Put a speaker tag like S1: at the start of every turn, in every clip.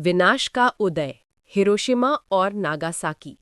S1: विनाश का उदय, हिरोशिमा और नागासाकी।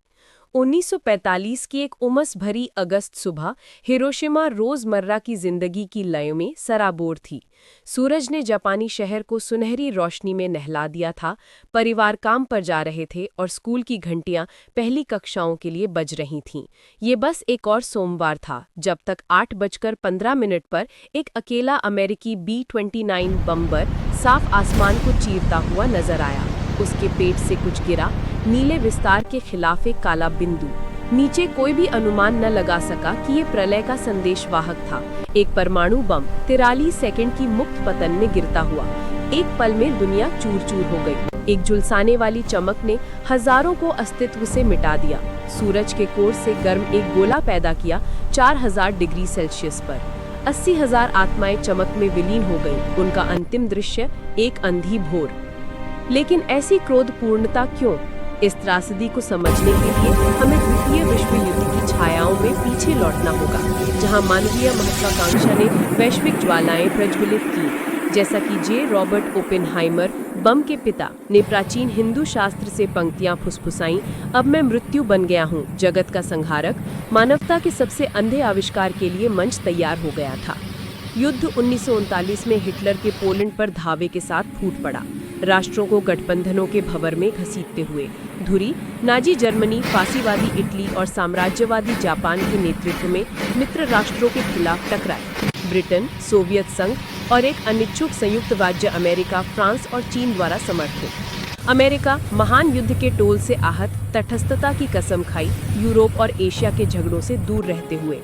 S1: 1945 की एक उमस भरी अगस्त सुबह हिरोशिमा रोजमर्रा की जिंदगी की लय में सराबोर थी। सूरज ने जापानी शहर को सुनहरी रोशनी में नहला दिया था। परिवार काम पर जा रहे थे और स्कूल की घंटियां पहली कक्षाओं के लिए बज रही थीं। ये बस एक और सोमवार था जब तक 8:15 पर एक अकेला अमेरिकी B-29 बम्बर साफ आसमान को चीरता हुआ नजर आया। उसके पेट से कुछ गिरा, नीले विस्तार के खिलाफ एक काला बिंदु। नीचे कोई भी अनुमान न लगा सका कि ये प्रलय का संदेशवाहक था। एक परमाणु बम 43 सेकंड की मुक्त पतन में गिरता हुआ। एक पल में दुनिया चूर चूर हो गई। एक झुलसाने वाली चमक ने हजारों को अस्तित्व से मिटा दिया। सूरज के कोर से गर्म एक गोला पैदा किया 4000 डिग्री सेल्सियस पर। 80,000 आत्माएं चमक में विलीन हो गईं। उनका अंतिम दृश्य एक अंधी भोर। लेकिन ऐसी क्रोधपूर्णता क्यों? इस त्रासदी को समझने के लिए हमें द्वितीय विश्व युद्ध की छायाओं में पीछे लौटना होगा, जहां मानवीय महत्वाकांक्षा ने वैश्विक ज्वालाएं प्रज्वलित की। जैसा कि जे. रॉबर्ट ओपेनहाइमर, बम के पिता, ने प्राचीन हिंदू शास्त्र से पंक्तियां फुसफुसाईं, अब मैं मृत्यु बन गया हूं, जगत का संहारक। मानवता के सबसे अंधे आविष्कार के लिए मंच तैयार हो गया था। युद्ध 1939 में हिटलर के पोलैंड पर धावे के साथ फूट पड़ा, राष्ट्रों को गठबंधनों के भंवर में घसीटते हुए। धुरी नाजी जर्मनी, फासीवादी इटली और साम्राज्यवादी जापान के नेतृत्व में मित्र राष्ट्रों के खिलाफ टकराए। ब्रिटेन, सोवियत संघ और एक अनिच्छुक संयुक्त राज्य अमेरिका, फ्रांस और चीन द्वारा समर्थित। अमेरिका महान युद्ध के टोल से आहत तटस्थता की कसम खाई, यूरोप और एशिया के झगड़ों से दूर रहते हुए।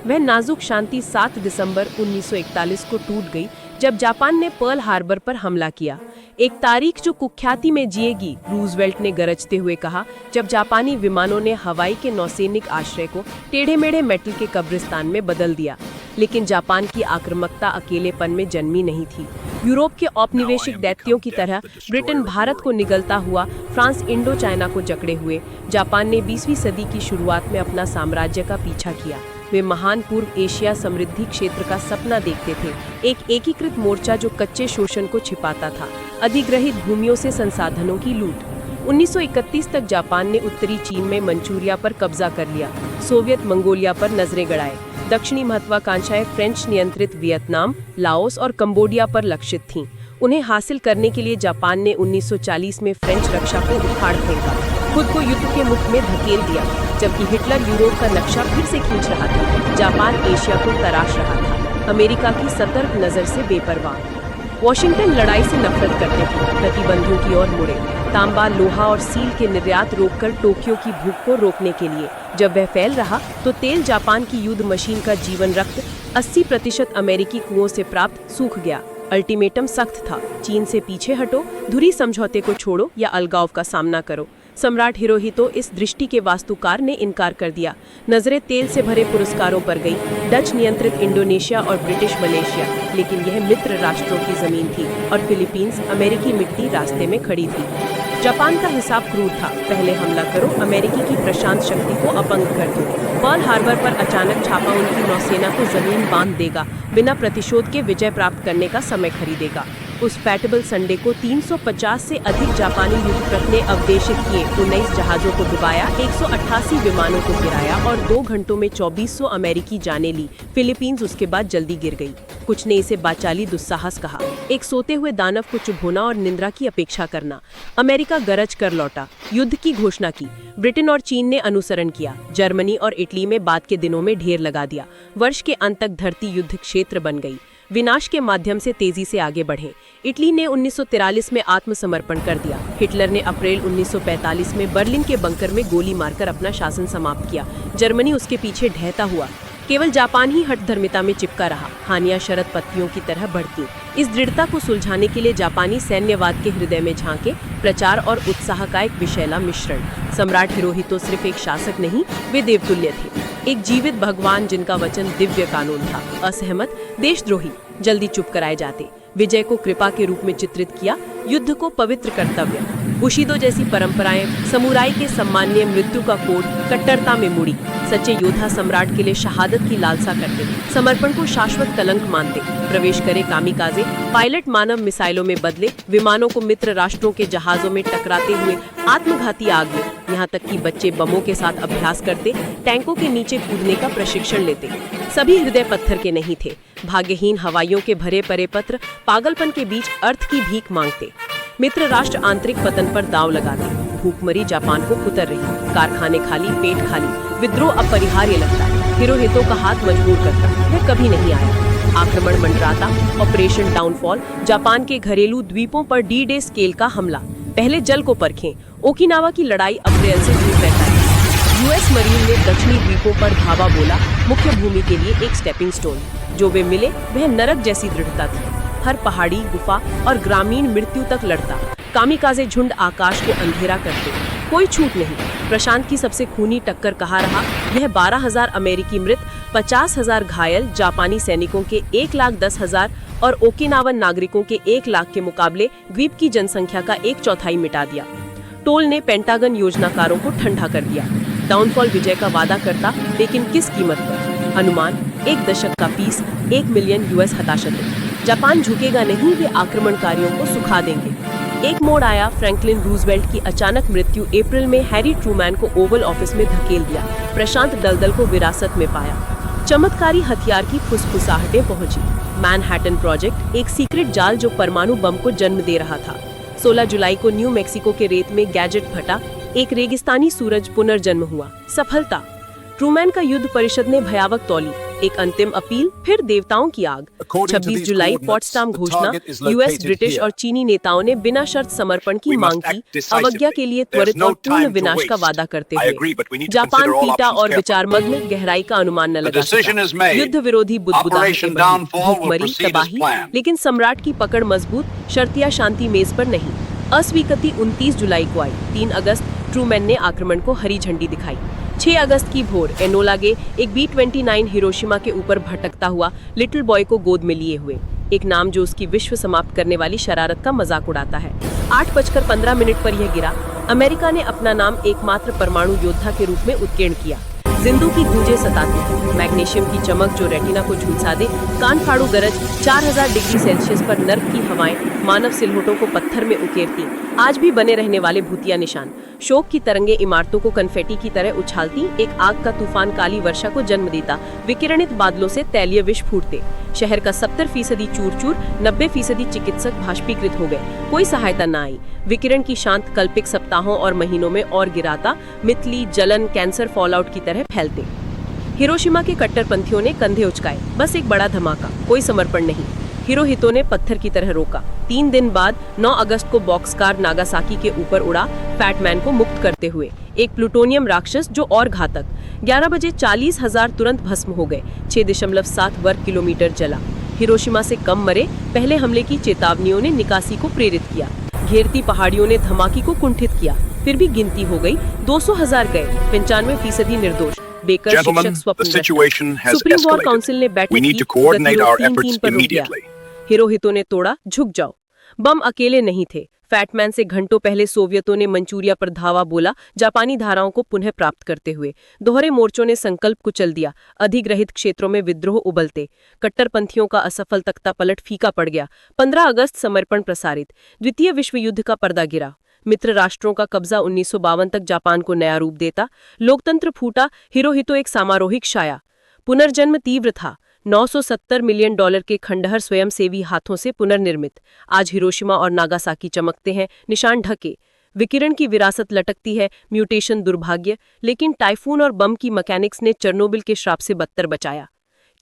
S1: वह नाजुक शांति 7 दिसंबर 1941 को टूट गई जब जापान ने पर्ल हार्बर पर हमला किया। एक तारीख जो कुख्याति में जिएगी, रूजवेल्ट ने गरजते हुए कहा, जब जापानी विमानों ने हवाई के नौसैनिक आश्रय को टेढ़े मेढ़े मेटल के कब्रिस्तान में बदल दिया। लेकिन जापान की आक्रामकता अकेलेपन में जन्मी नहीं थी। यूरोप के औपनिवेशिक दैत्यों की तरह ब्रिटेन भारत को निगलता हुआ, फ्रांस इंडो चाइना को जकड़े हुए। जापान ने 20वीं सदी की शुरुआत में अपना साम्राज्य का पीछा किया। वे महान पूर्व एशिया समृद्धि क्षेत्र का सपना देखते थे, एक एकीकृत मोर्चा जो कच्चे शोषण को छिपाता था, अधिग्रहित भूमियों से संसाधनों की लूट। 1931 तक जापान ने उत्तरी चीन में मंचूरिया पर कब्जा कर लिया, सोवियत मंगोलिया पर नजरें गड़ाए। दक्षिणी महत्वाकांक्षाएं फ्रेंच नियंत्रित वियतनाम, लाओस और कंबोडिया पर लक्षित थीं। उन्हें हासिल करने के लिए जापान ने 1940 में फ्रेंच रक्षा को उखाड़ फेंका, खुद को युद्ध के मुख में धकेल दिया। जबकि हिटलर यूरोप का नक्शा फिर से खींच रहा था, जापान एशिया को तराश रहा था, अमेरिका की सतर्क नजर से बेपरवाह। वॉशिंगटन लड़ाई से नफरत करते थे, प्रतिबंधों की ओर मुड़े। तांबा, लोहा और स्टील के निर्यात रोककर टोक्यो की भूख को रोकने के लिए। जब वह फैल रहा तो तेल जापान की युद्ध मशीन का जीवन रक्त 80% अमेरिकी कुओं से प्राप्त सूख गया। अल्टीमेटम सख्त था, चीन से पीछे हटो, धुरी समझौते को छोड़ो या अलगाव का सामना करो। सम्राट हिरोहितो इस दृष्टि के वास्तुकार ने इनकार कर दिया। नजरें तेल से भरे पुरस्कारों पर गई, डच नियंत्रित इंडोनेशिया और ब्रिटिश मलेशिया, लेकिन यह मित्र राष्ट्रों की जमीन थी और फिलीपींस, अमेरिकी मिट्टी रास्ते में खड़ी थी। जापान का हिसाब क्रूर था, पहले हमला करो, अमेरिकी की प्रशांत शक्ति को अपंग कर दो। पर्ल हार्बर पर अचानक छापा उनकी नौसेना को जमीन बांध देगा, बिना प्रतिशोध के विजय प्राप्त करने का समय खरीदेगा। उस फैटेबल संडे को 350 से अधिक जापानी युद्धरथ ने अवदेशित किए, 19 जहाजों को डुबाया, 188 विमानों को गिराया और 2 घंटों में 2400 अमेरिकी जानें ली। फिलीपींस उसके बाद जल्दी गिर गई। कुछ ने इसे बाचाली दुस्साहस कहा, एक सोते हुए दानव को चुभोना और निंद्रा की अपेक्षा करना। अमेरिका गरज कर लौटा, युद्ध की घोषणा की। ब्रिटेन और चीन ने अनुसरण किया। जर्मनी और इटली में बाद के दिनों में ढेर लगा दिया। वर्ष के अंत तक धरती युद्ध क्षेत्र बन गई। विनाश के माध्यम से तेजी से आगे बढ़े। इटली ने 1943 में आत्मसमर्पण कर दिया। हिटलर ने अप्रैल 1945 में बर्लिन के बंकर में गोली मारकर अपना शासन समाप्त किया। जर्मनी उसके पीछे ढहता हुआ। केवल जापान ही हठधर्मिता में चिपका रहा। हानियां शरद पत्तियों की तरह बढ़ती। इस दृढ़ता को सुलझाने के लिए जापानी सैन्यवाद के हृदय में झांके प्रचार और उत्साह का एक विशैला मिश्रण। सम्राट हिरोहितो सिर्फ एक शासक नहीं, वे देवतुल्य थे, एक जीवित भगवान जिनका वचन दिव्य कानून था। असहमत, देशद्रोही जल्दी चुप कराए जाते। विजय को कृपा के रूप में चित्रित किया, युद्ध को पवित्र कर्तव्य। बुशिदो जैसी परंपराएं समुराई के सम्मानीय मृत्यु का कोड कट्टरता में मुड़ी। सच्चे योद्धा सम्राट के लिए शहादत की लालसा करते, समर्पण को शाश्वत कलंक मानते। प्रवेश करे कामिकाजे, पायलट मानव मिसाइलों में बदले, विमानों को मित्र राष्ट्रों के जहाजों में टकराते हुए आत्मघाती आग में, यहाँ तक कि बच्चे बमों के साथ अभ्यास करते, टैंकों के नीचे कूदने का प्रशिक्षण लेते। सभी हृदय पत्थर के नहीं थे। भाग्यहीन हवाइयों के भरे परे पत्र पागलपन के बीच अर्थ की भीख मांगते। मित्र राष्ट्र आंतरिक पतन पर दांव लगाते। भूखमरी जापान को कुतर रही, कारखाने खाली, पेट खाली, विद्रोह अपरिहार्य लगता। हिरोहितो का हाथ मजबूर करता, वह कभी नहीं आया। आक्रमण मंडराता, ऑपरेशन डाउनफॉल, जापान के घरेलू द्वीपों पर डी-डे स्केल का हमला। पहले जल को परखें, ओकिनावा की लड़ाई अप्रैल से जून 45। यूएस मरीन ने दक्षिणी द्वीपों पर धावा बोला, मुख्य भूमि के लिए एक स्टेपिंग स्टोन। जो वे मिले वह नरक जैसी दृढ़ता थी। हर पहाड़ी, गुफा और ग्रामीण मृत्यु तक लड़ता। कामिकाजे झुंड आकाश को अंधेरा करते, कोई छूट नहीं। प्रशांत की सबसे खूनी टक्कर कहाँ रहा? यह 12,000 अमेरिकी मृत, 50,000 घायल जापानी सैनिकों के 1,10,000 और ओकिनावन नागरिकों के 1 लाख के मुकाबले द्वीप की जनसंख्या का 1/4 मिटा दिया। टोल ने पेंटागन योजनाकारों को ठंडा कर दिया। डाउनफॉल विजय का वादा करता, लेकिन किस कीमत पर? अनुमान 1 दशक का पीस, 1 मिलियन यूएस हताशतें। जापान झुकेगा नहीं, वे आक्रमणकारियों को सुखा देंगे। एक मोड़ आया, फ्रैंकलिन रूजवेल्ट की अचानक मृत्यु। अप्रैल में हैरी ट्रूमैन को ओवल ऑफिस में धकेल दिया। प्रशांत दलदल को विरासत में पाया। चमत्कारी हथियार की फुसफुसाहटें पहुंची। मैनहट्टन प्रोजेक्ट, एक सीक्रेट जाल जो परमाणु बम को जन्म दे रहा था। 16 जुलाई को न्यू मैक्सिको के रेत में गैजेट फटा, एक रेगिस्तानी सूरज पुनर्जन्म हुआ। सफलता। ट्रूमैन का युद्ध परिषद ने भयावक तौली, एक अंतिम अपील, फिर देवताओं की आग। 26 जुलाई पोट्सडाम घोषणा, यूएस, ब्रिटिश और चीनी नेताओं ने बिना शर्त समर्पण की मांग की, अवज्ञा के लिए त्वरित और पूर्ण विनाश का वादा करते हुए। जापान पीटा और विचारमग्न, गहराई का अनुमान न लगा सका। युद्ध विरोधी बुदबुदाहटें बढ़ीं, भूखमरी, तबाही, लेकिन सम्राट की पकड़ मजबूत, शर्तिया शांति मेज पर नहीं। अस्वीकृति 29 जुलाई को आई। 3 अगस्त ट्रूमैन ने आक्रमण को हरी झंडी दिखाई। 6 अगस्त की भोर, एनोला गे एक B-29 हिरोशिमा के ऊपर भटकता हुआ लिटिल बॉय को गोद में लिए हुए, एक नाम जो उसकी विश्व समाप्त करने वाली शरारत का मजाक उड़ाता है। 8:15 पर यह गिरा। अमेरिका ने अपना नाम एकमात्र परमाणु योद्धा के रूप में उत्कीर्ण किया। जिंदू की गूंजें सताती थी, मैग्नीशियम की चमक जो रेटिना को झुलसा दे, कान फाड़ू गरज, 4000 डिग्री सेल्सियस पर नर्क की हवाएं मानव सिलहोटों को पत्थर में उकेरती। आज भी बने रहने वाले भूतिया निशान। शोक की तरंगे इमारतों को कन्फेटी की तरह उछालती, एक आग का तूफान काली वर्षा को जन्म देता, विकिरणित बादलों से तैलीय विष फूटते। शहर का 70% चूर-चूर, 90% चिकित्सक भाष्पीकृत हो गए। कोई सहायता न आई। विकिरण की शांत कल्पिक सप्ताहों और महीनों में और गिराता, मितली, जलन, कैंसर फॉलआउट की तरह फैलते। हिरोशिमा के कट्टरपंथियों ने कंधे उचकाए, बस एक बड़ा धमाका, कोई समर्पण नहीं। हिरोहितो ने पत्थर की तरह रोका। 3 दिन बाद 9 अगस्त को बॉक्सकार नागासाकी के ऊपर उड़ा, फैटमैन को मुक्त करते हुए। एक प्लूटोनियम राक्षस जो और घातक। 11 बजे 40,000 तुरंत भस्म हो गए। 6.7 वर्ग किलोमीटर जला। हिरोशिमा से कम मरे। पहले हमले की चेतावनियों ने निकासी को प्रेरित किया। घेरती पहाड़ियों ने धमाके को कुंठित किया। फिर भी गिनती हो गई, 200,000 गए, 95% निर्दोष। बेकर शिक्षक स्वप्न। सुप्रीम वॉर काउंसिल ने बैठक की, गतिरोध 3-3 पर रुक गया। हिरोहितो ने तोड़ा, झुक जाओ। बम अकेले नहीं थे। फैटमैन से घंटों पहले सोवियतों ने मंचूरिया पर धावा बोला, जापानी धाराओं को पुनः प्राप्त करते हुए। दोहरे मोर्चों ने संकल्प कुचल दिया। अधिग्रहित क्षेत्रों में विद्रोह उबलते। कट्टरपंथियों का असफल तख्ता पलट फीका पड़ गया। 15 अगस्त समर्पण प्रसारित। द्वितीय विश्व युद्ध का पर्दा गिरा। मित्र राष्ट्रों का कब्जा 1952 तक जापान को नया रूप देता। लोकतंत्र फूटा। हिरोहितो एक सामारोहिक छाया। पुनर्जन्म तीव्र था। $970 मिलियन के खंडहर स्वयंसेवी हाथों से पुनर्निर्मित। आज हिरोशिमा और नागासाकी चमकते हैं, निशान ढके। विकिरण की विरासत लटकती है, म्यूटेशन दुर्भाग्य, लेकिन टाइफून और बम की मैकेनिक्स ने चेरनोबिल के श्राप से बदतर बचाया।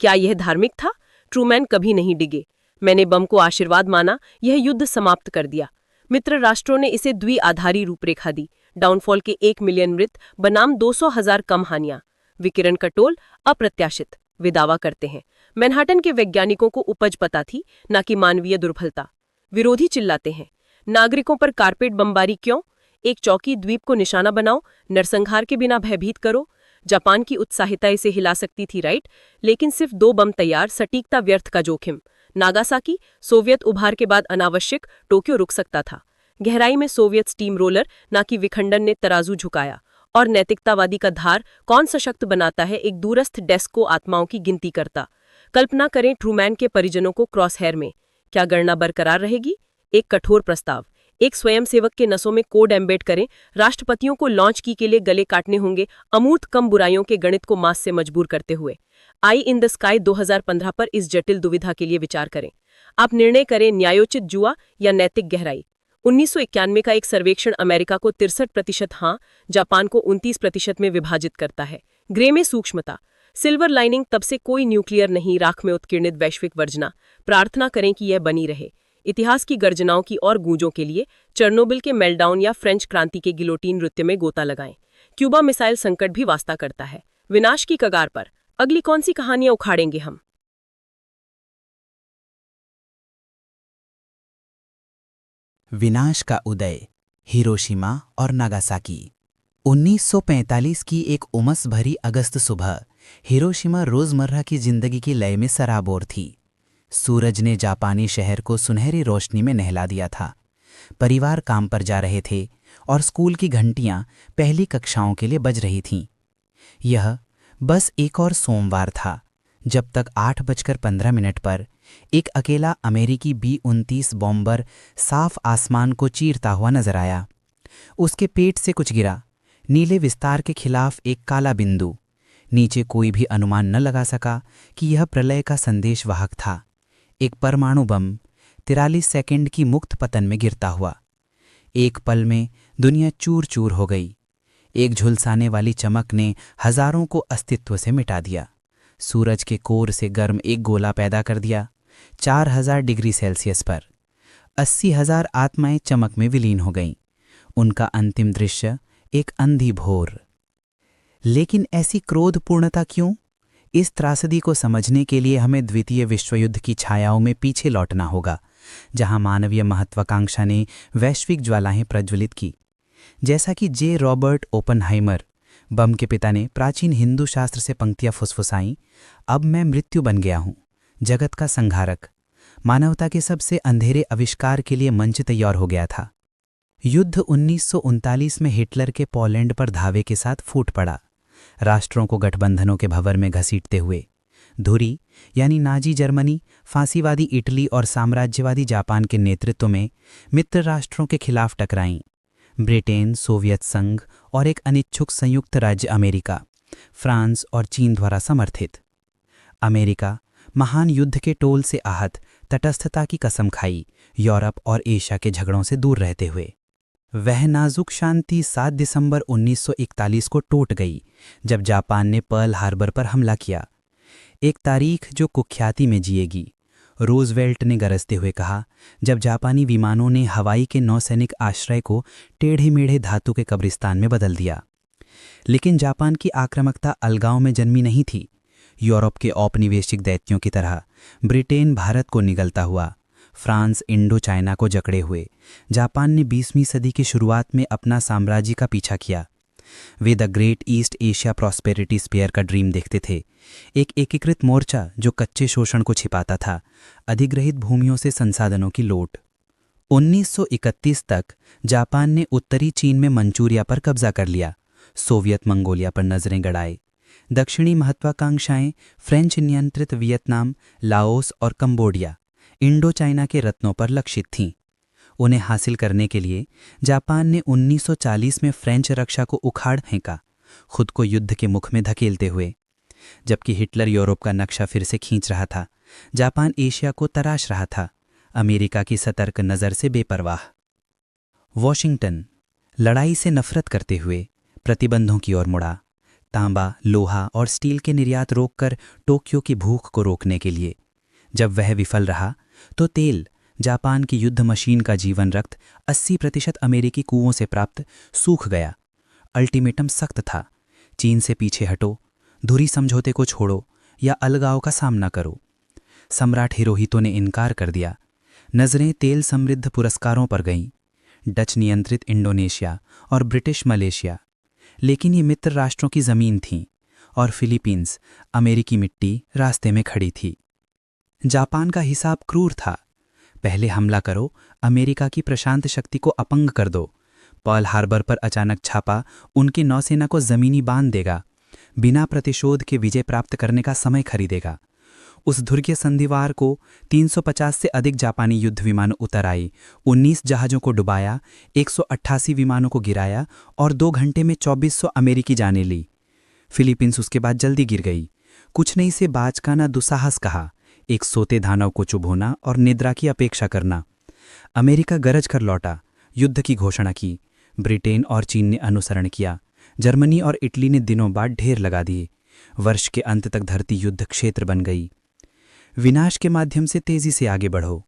S1: क्या यह धार्मिक था? ट्रूमैन कभी नहीं डिगे। मैंने बम को आशीर्वाद माना, यह युद्ध समाप्त कर दिया। मित्र राष्ट्रों ने इसे द्विआधारी रूपरेखा दी। डाउनफॉल के 1 मिलियन मृत बनाम 200,000 कम हानियां। विकिरण का टोल अप्रत्याशित, वे दावा करते हैं। मैनहट्टन के वैज्ञानिकों को उपज पता थी, न कि मानवीय दुर्बलता। विरोधी चिल्लाते हैं, नागरिकों पर कारपेट बमबारी क्यों? एक चौकी द्वीप को निशाना बनाओ, नरसंहार के बिना भयभीत करो। जापान की उत्साहिता इसे हिला सकती थी, राइट? लेकिन सिर्फ 2 बम तैयार, सटीकता व्यर्थ का जोखिम। नागासाकी, सोवियत उभार के बाद अनावश्यक, टोक्यो रुक सकता था। गहराई में सोवियत स्टीम रोलर, न कि विखंडन, ने तराजू झुकाया। और नैतिकतावादी का धार कौन सशक्त बनाता है, एक दूरस्थ डेस्क को आत्माओं की गिनती करता। कल्पना करें ट्रूमैन के परिजनों को क्रॉस हेयर में। क्या गणना बरकरार रहेगी? एक कठोर प्रस्ताव। एक स्वयंसेवक के नसों में कोड एम्बेड करें। राष्ट्रपतियों को लॉन्च की के लिए गले काटने होंगे अमूर्त कम बुराइयों के गणित को मास से मजबूर करते हुए। आई इन द स्काई 2015 पर इस जटिल दुविधा के लिए विचार करें। आप निर्णय करें, न्यायोचित जुआ या नैतिक गहराई। 1991 का एक सर्वेक्षण अमेरिका को 63% हाँ, जापान को 29% में विभाजित करता है। ग्रे में सूक्ष्मता। सिल्वर लाइनिंग तब से कोई न्यूक्लियर नहीं, राख में उत्कीर्णित वैश्विक वर्जना। प्रार्थना करें कि यह बनी रहे। इतिहास की गर्जनाओं की और गूंजों के लिए चेरनोबिल के मेल्टडाउन या फ्रेंच क्रांति के गिलोटीन नृत्य में गोता लगाएं। क्यूबा मिसाइल संकट भी वास्ता करता है। विनाश की कगार पर अगली कौन सी कहानियां उखाड़ेंगे हम?
S2: विनाश का उदय, हिरोशिमा और नागासाकी। 1945 की एक उमस भरी अगस्त सुबह हिरोशिमा रोजमर्रा की जिंदगी की लय में सराबोर थी। सूरज ने जापानी शहर को सुनहरी रोशनी में नहला दिया था। परिवार काम पर जा रहे थे और स्कूल की घंटियां पहली कक्षाओं के लिए बज रही थीं। यह बस एक और सोमवार था जब तक 8:15 पर एक अकेला अमेरिकी B-29 बॉम्बर साफ आसमान को चीरता हुआ नजर आया। उसके पेट से कुछ गिरा, नीले विस्तार के खिलाफ एक काला बिंदु। नीचे कोई भी अनुमान न लगा सका कि यह प्रलय का संदेशवाहक था। एक परमाणु बम 43 सेकंड की मुक्त पतन में गिरता हुआ। एक पल में दुनिया चूर चूर हो गई। एक झुलसाने वाली चमक ने हजारों को अस्तित्व से मिटा दिया। सूरज के कोर से गर्म एक गोला पैदा कर दिया। 4000 डिग्री सेल्सियस पर 80,000 आत्माएं चमक में विलीन हो गईं। उनका अंतिम दृश्य एक अंधी भोर। लेकिन ऐसी क्रोधपूर्णता क्यों? इस त्रासदी को समझने के लिए हमें द्वितीय विश्वयुद्ध की छायाओं में पीछे लौटना होगा, जहां मानवीय महत्वाकांक्षा ने वैश्विक ज्वालाएं प्रज्वलित की। जैसा कि जे रॉबर्ट ओपनहाइमर, बम के पिता, ने प्राचीन हिंदू शास्त्र से पंक्तियां फुसफुसाईं, अब मैं मृत्यु बन गया हूं, जगत का संहारक। मानवता के सबसे अंधेरे आविष्कार के लिए मंच तैयार हो गया था। युद्ध 1939 में हिटलर के पोलैंड पर धावे के साथ फूट पड़ा, राष्ट्रों को गठबंधनों के भंवर में घसीटते हुए। धुरी यानी नाजी जर्मनी, फांसीवादी इटली और साम्राज्यवादी जापान के नेतृत्व में मित्र राष्ट्रों के खिलाफ टकराईं। ब्रिटेन, सोवियत संघ और एक अनिच्छुक संयुक्त राज्य अमेरिका, फ्रांस और चीन द्वारा समर्थित। अमेरिका महान युद्ध के टोल से आहत तटस्थता की कसम खाई, यूरोप और एशिया के झगड़ों से दूर रहते हुए। वह नाजुक शांति 7 दिसंबर 1941 को टूट गई जब जापान ने पर्ल हार्बर पर हमला किया। एक तारीख जो कुख्याति में जिएगी। रूजवेल्ट ने गरजते हुए कहा, जब जापानी विमानों ने हवाई के नौसैनिक आश्रय को टेढ़े मेढ़े धातु के कब्रिस्तान में बदल दिया। लेकिन जापान की आक्रामकता अलगाव में जन्मी नहीं थी। यूरोप के औपनिवेशिक दैत्यों की तरह ब्रिटेन भारत को निगलता हुआ, फ्रांस इंडो चाइना को जकड़े हुए, जापान ने 20वीं सदी की शुरुआत में अपना साम्राज्य का पीछा किया। वे the great East Asia prosperity sphere का ड्रीम देखते थे, एक एकीकृत मोर्चा जो कच्चे शोषण को छिपाता था, अधिग्रहित भूमियों से संसाधनों की लूट। 1931 तक जापान ने उत्तरी चीन में मंचूरिया पर कब्जा कर लिया, सोवियत मंगोलिया पर नजरें गड़ाए। दक्षिणी महत्वाकांक्षाएं फ्रेंच नियंत्रित वियतनाम, लाओस और कंबोडिया, इंडो चाइना के रत्नों पर लक्षित थीं। उन्हें हासिल करने के लिए जापान ने 1940 में फ्रेंच रक्षा को उखाड़ फेंका, खुद को युद्ध के मुख में धकेलते हुए। जबकि हिटलर यूरोप का नक्शा फिर से खींच रहा था, जापान एशिया को तराश रहा था, अमेरिका की सतर्क नज़र से बेपरवाह। वॉशिंगटन लड़ाई से नफरत करते हुए प्रतिबंधों की ओर मुड़ा, तांबा, लोहा और स्टील के निर्यात रोककर टोक्यो की भूख को रोकने के लिए। जब वह विफल रहा तो तेल, जापान की युद्ध मशीन का जीवन रक्त 80% अमेरिकी कुओं से प्राप्त, सूख गया। अल्टीमेटम सख्त था, चीन से पीछे हटो, धुरी समझौते को छोड़ो या अलगाव का सामना करो। सम्राट हिरोहितो ने इनकार कर दिया। नजरें तेल समृद्ध पुरस्कारों पर गईं, डच नियंत्रित इंडोनेशिया और ब्रिटिश मलेशिया। लेकिन ये मित्र राष्ट्रों की जमीन थीं और फिलीपींस, अमेरिकी मिट्टी, रास्ते में खड़ी थी। जापान का हिसाब क्रूर था। पहले हमला करो, अमेरिका की प्रशांत शक्ति को अपंग कर दो। पर्ल हार्बर पर अचानक छापा उनकी नौसेना को जमीनी बांध देगा, बिना प्रतिशोध के विजय प्राप्त करने का समय खरीदेगा। उस धुर्य संधिवार को 350 से अधिक जापानी युद्ध विमान उतर आए, 19 जहाज़ों को डुबाया, 188 विमानों को गिराया और 2 घंटे में 2400 अमेरिकी जानें ली। फिलीपींस उसके बाद जल्दी गिर गई। कुछ नहीं से बाज का ना दुस्साहस कहा, एक सोते दानव को चुभोना और निद्रा की अपेक्षा करना। अमेरिका गरज कर लौटा, युद्ध की घोषणा की। ब्रिटेन और चीन ने अनुसरण किया। जर्मनी और इटली ने दिनों बाद ढेर लगा दिए। वर्ष के अंत तक धरती युद्ध क्षेत्र बन गई। विनाश के माध्यम से तेजी से आगे बढ़ो।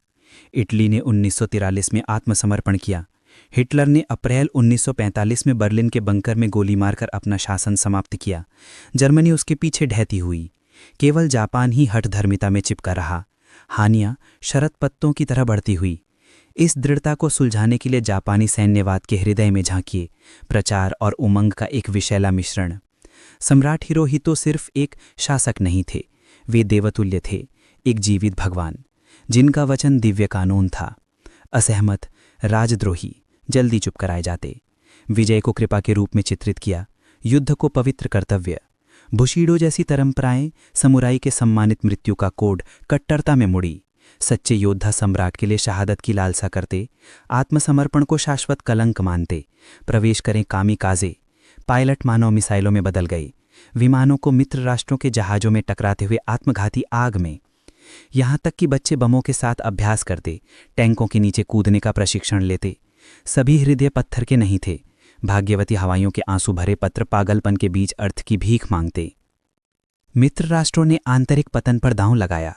S2: इटली ने 1943 में आत्मसमर्पण किया। हिटलर ने अप्रैल 1945 में बर्लिन के बंकर में गोली मारकर अपना शासन समाप्त किया। जर्मनी उसके पीछे ढहती हुई। केवल जापान ही हठधर्मिता में चिपका रहा। हानियां शरत पत्तों की तरह बढ़ती हुई। इस दृढ़ता को सुलझाने के लिए जापानी सैन्यवाद के हृदय में झांकिए, प्रचार और उमंग का एक विषैला मिश्रण। सम्राट हिरोहितो सिर्फ एक शासक नहीं थे, वे देवतुल्य थे, एक जीवित भगवान, जिनका वचन दिव्य कानून था। असहमत, राजद्रोही जल्दी चुप कराए जाते। विजय को कृपा के रूप में चित्रित किया, युद्ध को पवित्र कर्तव्य। बुशीडो जैसी परंपराएं, समुराई के सम्मानित मृत्यु का कोड कट्टरता में मुड़ी। सच्चे योद्धा सम्राट के लिए शहादत की लालसा करते, आत्मसमर्पण को शाश्वत कलंक मानते। प्रवेश करें कामिकाजे। पायलट मानव मिसाइलों में बदल गए, विमानों को मित्र राष्ट्रों के जहाज़ों में टकराते हुए आत्मघाती आग में। यहाँ तक कि बच्चे बमों के साथ अभ्यास करते, टैंकों के नीचे कूदने का प्रशिक्षण लेते। सभी हृदय पत्थर के नहीं थे। भाग्यवती हवाइयों के आंसू भरे पत्र पागलपन के बीच अर्थ की भीख मांगते। मित्र राष्ट्रों ने आंतरिक पतन पर दांव लगाया।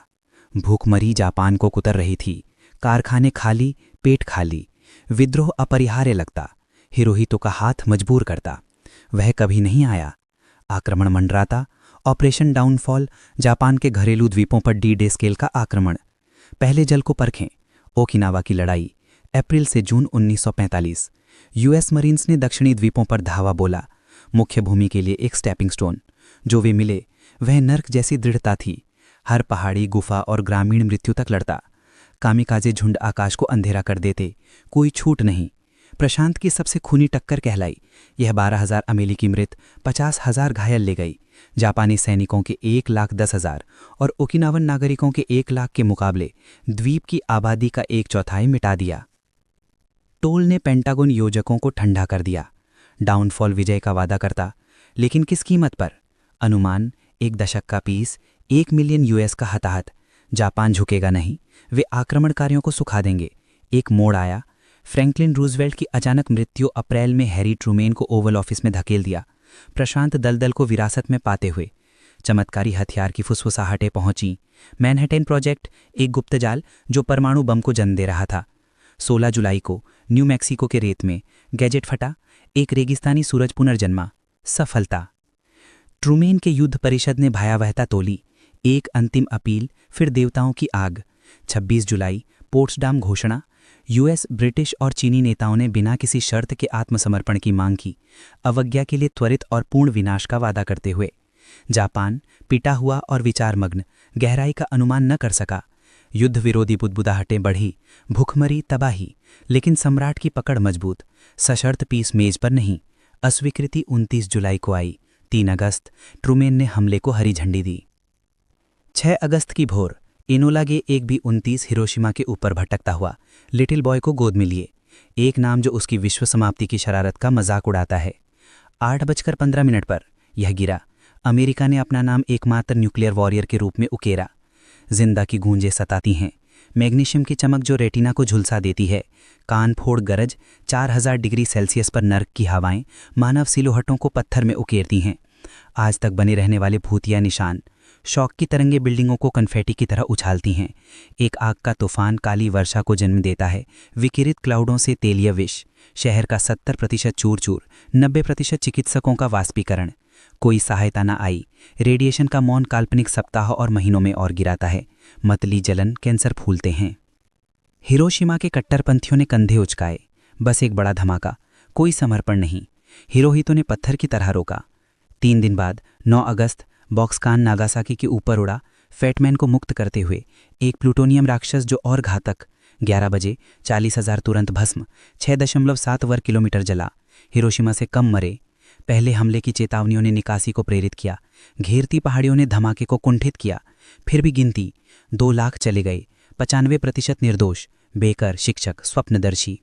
S2: भूखमरी जापान को कुतर रही थी। कारखाने खाली, पेट खाली। विद्रोह अपरिहार्य लगता, हिरोहितो का हाथ मजबूर करता। वह कभी नहीं आया। आक्रमण मंडराता। ऑपरेशन डाउनफॉल, जापान के घरेलू द्वीपों पर D-Day स्केल का आक्रमण। पहले जल को परखें। ओकिनावा की लड़ाई, अप्रैल से जून 1945। US मरीन्स ने दक्षिणी द्वीपों पर धावा बोला। मुख्य भूमि के लिए एक स्टेपिंग स्टोन। जो वे मिले वह नर्क जैसी दृढ़ता थी। हर पहाड़ी, गुफा और ग्रामीण मृत्यु तक लड़ता। कामिकाजे झुंड आकाश को अंधेरा कर देते, कोई छूट नहीं। प्रशांत की सबसे खूनी टक्कर कहलाई। यह 12,000 अमेरिकी मृत, 50,000 घायल ले गई। जापानी सैनिकों के 1,10,000 और ओकिनावन नागरिकों के 1 लाख के मुकाबले द्वीप की आबादी का 1/4 मिटा दिया। टोल ने पेंटागन योजकों को ठंडा कर दिया। डाउनफॉल विजय का वादा करता, लेकिन किस कीमत पर? अनुमान 1 दशक का पीस, 1 मिलियन US का हताहत। जापान झुकेगा नहीं, वे आक्रमणकारियों को सुखा देंगे। एक मोड़ आया। फ्रैंकलिन रूजवेल्ट की अचानक मृत्यु अप्रैल में हैरी ट्रूमेन को ओवल ऑफिस में धकेल दिया। प्रशांत दलदल को विरासत में पाते हुए चमत्कारी हथियार की फुसफुसाहटें पहुंची। मैनहट्टन प्रोजेक्ट, एक गुप्तजाल जो परमाणु बम को जन्म दे रहा था। 16 जुलाई को न्यू मैक्सिको के रेत में गैजेट फटा, एक रेगिस्तानी सूरज पुनर्जन्मा। सफलता। ट्रूमेन के युद्ध परिषद ने भयावहता तोली। एक अंतिम अपील, फिर देवताओं की आग। 26 जुलाई पोट्सडाम घोषणा। US, ब्रिटिश और चीनी नेताओं ने बिना किसी शर्त के आत्मसमर्पण की मांग की, अवज्ञा के लिए त्वरित और पूर्ण विनाश का वादा करते हुए। जापान पिटा हुआ और विचारमग्न, गहराई का अनुमान न कर सका। युद्ध विरोधी बुदबुदाहटें बढ़ी, भूखमरी, तबाही, लेकिन सम्राट की पकड़ मजबूत। सशर्त पीस मेज पर नहीं। अस्वीकृति 29 जुलाई को आई। 3 अगस्त ट्रूमेन ने हमले को हरी झंडी दी। 6 अगस्त की भोर इनोला गे एक भी 29 हिरोशिमा के ऊपर भटकता हुआ लिटिल बॉय को गोद में लिए। एक नाम जो उसकी विश्व समाप्ति की शरारत का मजाक उड़ाता है। 8:15 पर यह गिरा। अमेरिका ने अपना नाम एकमात्र न्यूक्लियर वॉरियर के रूप में उकेरा। जिंदा की गूंजें सताती हैं। मैग्नीशियम की चमक जो रेटिना को झुलसा देती है। कान फोड़ गरज, 4000 डिग्री सेल्सियस पर नर्क की हवाएं मानव सिलोहटों को पत्थर में उकेरती हैं। आज तक बने रहने वाले भूतिया निशान। शौक की तरंगे बिल्डिंगों को कन्फेटी की तरह उछालती हैं। एक आग का तूफान काली वर्षा को जन्म देता है। विकिरित क्लाउडों से तेलीय विष। शहर का 70% चूर चूर, 90% चिकित्सकों का वाष्पीकरण। कोई सहायता न आई। रेडिएशन का मौन काल्पनिक सप्ताह और महीनों में और गिराता है। मतली जलन, कैंसर फूलते हैं। हिरोशिमा के कट्टरपंथियों ने कंधे उचकाए। बस एक बड़ा धमाका, कोई समर्पण नहीं। हिरोहितो ने पत्थर की तरह रोका। 3 दिन बाद 9 अगस्त बॉक्सकान नागासाकी के ऊपर उड़ा, फैटमैन को मुक्त करते हुए। एक प्लूटोनियम राक्षस जो और घातक। 11 बजे 40,000 तुरंत भस्म। 6.7 वर्ग किलोमीटर जला। हिरोशिमा से कम मरे। पहले हमले की चेतावनियों ने निकासी को प्रेरित किया, घेरती पहाड़ियों ने धमाके को कुंठित किया। फिर भी गिनती 2 लाख चले गए, 95% निर्दोष, बेकर, शिक्षक, स्वप्नदर्शी।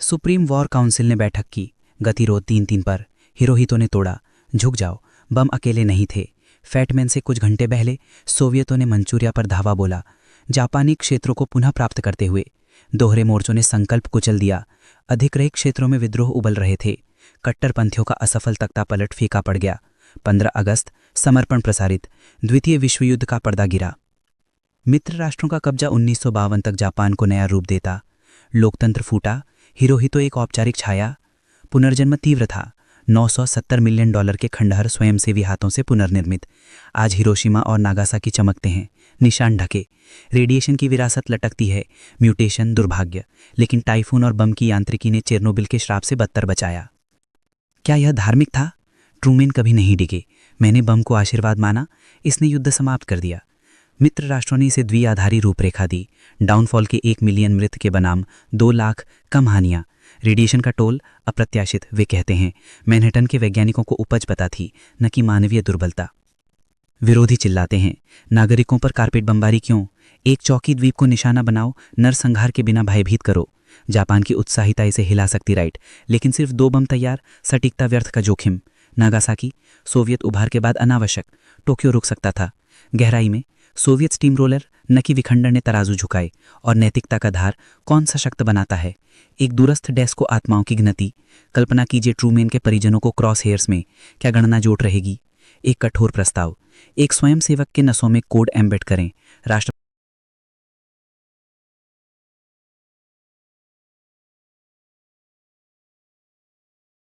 S2: सुप्रीम वॉर काउंसिल ने बैठक की, गतिरोध 3-3 पर। हिरोहितो ने तोड़ा, झुक जाओ, बम अकेले नहीं थे। फैटमैन से कुछ घंटे पहले सोवियतों ने मंचूरिया पर धावा बोला, जापानी क्षेत्रों को पुनः प्राप्त करते हुए। दोहरे मोर्चों ने संकल्प कुचल दिया। अधिग्रहित क्षेत्रों में विद्रोह उबल रहे थे। कट्टरपंथियों का असफल तख्ता पलट फीका पड़ गया। 15 अगस्त समर्पण प्रसारित, द्वितीय विश्व युद्ध का पर्दा गिरा। मित्र राष्ट्रों का कब्जा 1952 तक जापान को नया रूप देता। लोकतंत्र फूटा, हिरोहितो एक औपचारिक छाया। पुनर्जन्म तीव्र था। $970 मिलियन के खंडहर स्वयंसेवी हाथों से पुनर्निर्मित। आज हिरोशिमा और नागासाकी चमकते हैं, निशान ढके। रेडिएशन की विरासत लटकती है, म्यूटेशन, दुर्भाग्य, लेकिन टाइफून और बम की यांत्रिकी ने चेरनोबिल के श्राप से बदतर बचाया। क्या यह धार्मिक था? ट्रूमैन कभी नहीं डिगे। मैंने बम को आशीर्वाद माना, इसने युद्ध समाप्त कर दिया। मित्र राष्ट्रों ने इसे द्विआधारी रूपरेखा दी। डाउनफॉल के 1 मिलियन मृत के बनाम 2 लाख कम हानियां। रेडिएशन का टोल अप्रत्याशित, वे कहते हैं। मैनहट्टन के वैज्ञानिकों को उपज पता थी, न कि मानवीय दुर्बलता। विरोधी चिल्लाते हैं, नागरिकों पर कारपेट बमबारी क्यों? एक चौकी द्वीप को निशाना बनाओ, नरसंहार के बिना भयभीत करो। जापान की उत्साहिता इसे हिला सकती, राइट, लेकिन सिर्फ 2 बम तैयार, सटीकता व्यर्थ का जोखिम। नागासाकी, सोवियत उभार के बाद अनावश्यक। टोक्यो रुक सकता था। गहराई में सोवियत स्टीम रोलर, न कि विखंडन ने तराजू झुकाए। और नैतिकता का धार कौन सा शक्त बनाता है? एक दूरस्थ डेस्क को आत्माओं की गिनती। कल्पना कीजिए ट्रूमैन के परिजनों को क्रॉस हेयर्स में, क्या गणना जोट रहेगी? एक कठोर प्रस्ताव, एक स्वयंसेवक के नसों में कोड एम्बेड करें। राष्ट्र